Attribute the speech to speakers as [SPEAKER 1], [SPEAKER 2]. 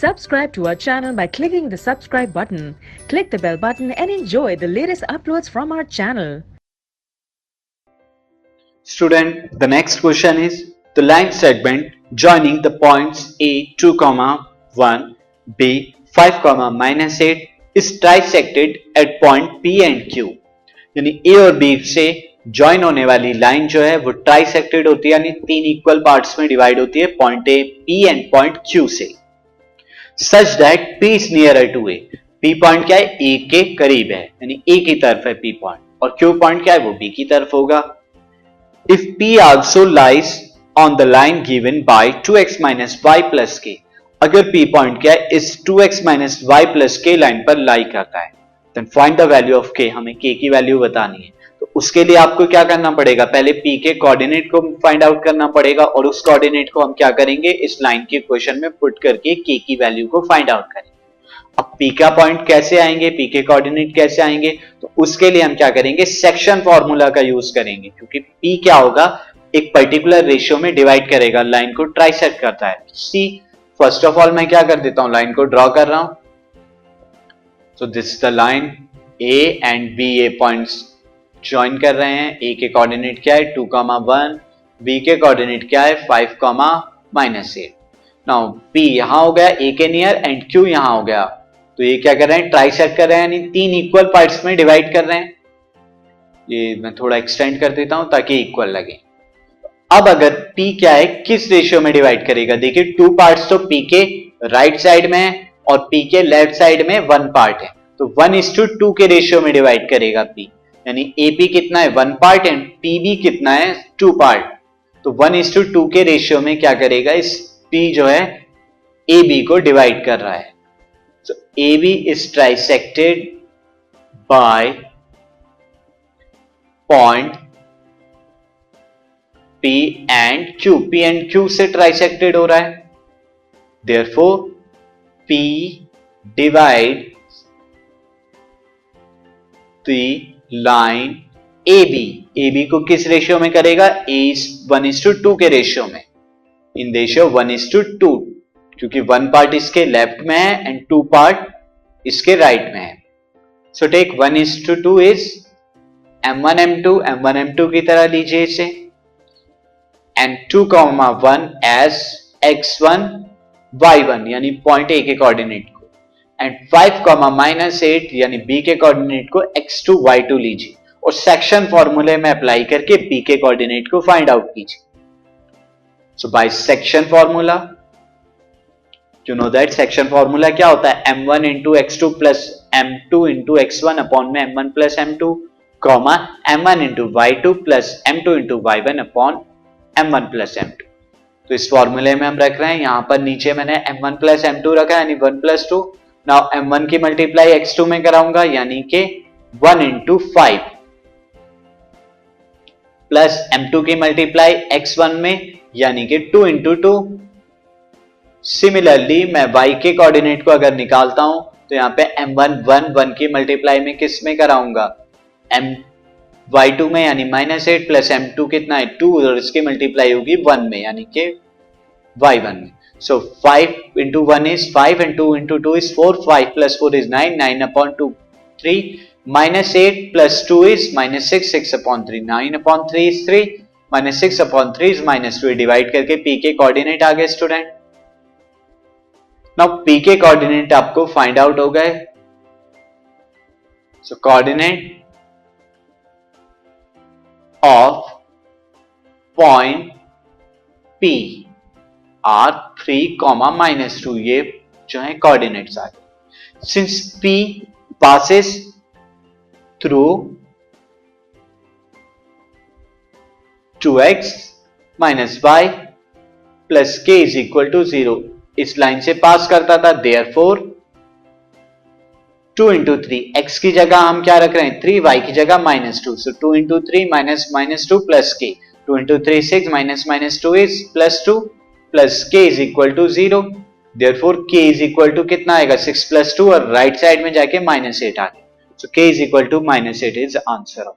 [SPEAKER 1] Subscribe to our channel by clicking the subscribe button. Click the bell button and enjoy the latest uploads from our channel.
[SPEAKER 2] Student, the next question is the line segment joining the points A 2, 1, B 5, -8 is trisected at point P and Q. यानी A और B से join होने वाली line जो है वो trisected होती है, यानी तीन इक्वल पार्ट्स में डिवाइड होती है point A, P and point Q से, such that P is nearer to A. P point क्या है? A के करीब है, यानी A की तरफ है P पॉइंट, और Q पॉइंट क्या है? वो B की तरफ होगा. If P also lies on the line given by 2x minus y plus k, अगर P पॉइंट क्या है? इस 2x minus y plus k line पर लाई करता है, then find the value of k. हमें k की वैल्यू बतानी है. तो उसके लिए आपको क्या करना पड़ेगा? पहले P के कोऑर्डिनेट को फाइंड आउट करना पड़ेगा, और उस कोऑर्डिनेट को हम क्या करेंगे? इस लाइन के इक्वेशन में पुट करके k की वैल्यू को फाइंड आउट करेंगे. अब P का पॉइंट कैसे आएंगे, P के कोऑर्डिनेट कैसे आएंगे? तो उसके लिए हम क्या करेंगे? सेक्शन फॉर्मूला का यूज करेंगे, क्योंकि P क्या होगा? एक पर्टिकुलर रेशियो में डिवाइड करेगा, लाइन को ट्राइसेक्ट करता है. सी फर्स्ट ऑफ ऑल मैं क्या कर देता हूं? लाइन को ड्रॉ कर रहा हूं. So this is the line A and B, ये पॉइंट्स ज्वाइन कर रहे हैं. A के कोऑर्डिनेट क्या है? 2, 1. B के कोऑर्डिनेट क्या है? 5, -8. नाउ P यहां हो गया A के नियर एंड Q यहां हो गया. तो ये क्या कर रहे हैं? ट्राइसेक्ट कर रहे हैं, यानी तीन इक्वल पार्ट्स में डिवाइड कर रहे हैं. ये मैं थोड़ा एक्सटेंड कर देता हूं ताकि इक्वल लगे. अब अगर P क्या है, किस रेशियो में डिवाइड करेगा? देखिए, टू पार्ट्स तो P के राइट साइड में है और P के लेफ्ट साइड में वन पार्ट है, तो 1:2 के रेशियो में डिवाइड करेगा P. यानी AP कितना है? 1 पार्ट एंड PB कितना है? 2 पार्ट. तो 1:2 के रेशियो में क्या करेगा? इस P जो है AB को डिवाइड कर रहा है. So AB is trisected by point P and Q. P and Q से trisected हो रहा है. Therefore, P divides the line AB. AB को किस रेशियो में करेगा? A is 1:2 के रेशियो में. इन रेशियो 1:2, क्योंकि वन पार्ट इसके लेफ्ट में है एंड टू पार्ट इसके राइट में है. So take 1:2 is M1 M2. M1 M2 की तरह लीजिए इसे, एंड 2, 1 एज x1 y1 यानी पॉइंट A के कोऑर्डिनेट को, एंड 5, -8 यानी B के कोऑर्डिनेट को x2 y2 लीजिए, और सेक्शन फॉर्मूले में अप्लाई करके B के कोऑर्डिनेट को फाइंड आउट कीजिए. So by section formula, you know that section formula क्या होता है? M1 into x2 plus M2 into x1 upon में M1 plus M2, M1 into y2 plus M2 into y1 upon M1 plus M2. तो इस फॉर्मूले में हम रख रहे हैं, यहां पर नीचे मैंने M1 plus M2 रखा है, यानी 1 plus 2. नाउ M1 की मल्टीप्लाई x2 में कराऊंगा, यानी कि 1 into 5 प्लस M2 की मल्टीप्लाई x1 में, यानी कि 2 into 2. सिमिलरली मैं y के कोऑर्डिनेट को अगर निकालता हूं तो यहां पे M1 1 की मल्टीप्लाई में किस में कराऊंगा? y2 में, यानी -8 प्लस M2 कितना है? 2, और इसकी मल्टीप्लाई होगी 1 में, यानी कि y1 में. सो 5 into 1 is 5 and 2 into 2 is 4. 5 plus 4 is 9. 9/2 3. -8 plus 2 is -6. 6/3. 9/3 is 3. -6/3 is -2. Divide करके P के कोऑर्डिनेट आ गए स्टूडेंट. नाउ P के कोऑर्डिनेट आपको फाइंड आउट हो गए. So coordinate of point P are 3, -2. ये जो है कोऑर्डिनेट्स आ गए. Since P passes through 2x minus y plus k is equal to 0, इस लाइन से पास करता था. देयरफॉर 2 into 3, x की जगह हम क्या रख रहे हैं? 3, y की जगह -2. सो 2 into 3 -2 plus k. 2 into 3 6, -2 is +2 plus k is equal to 0. Therefore k is equal to कितना आएगा? 6 plus 2, और राइट साइड में जाके -8 आ गया. सो k is equal to -8 is answer of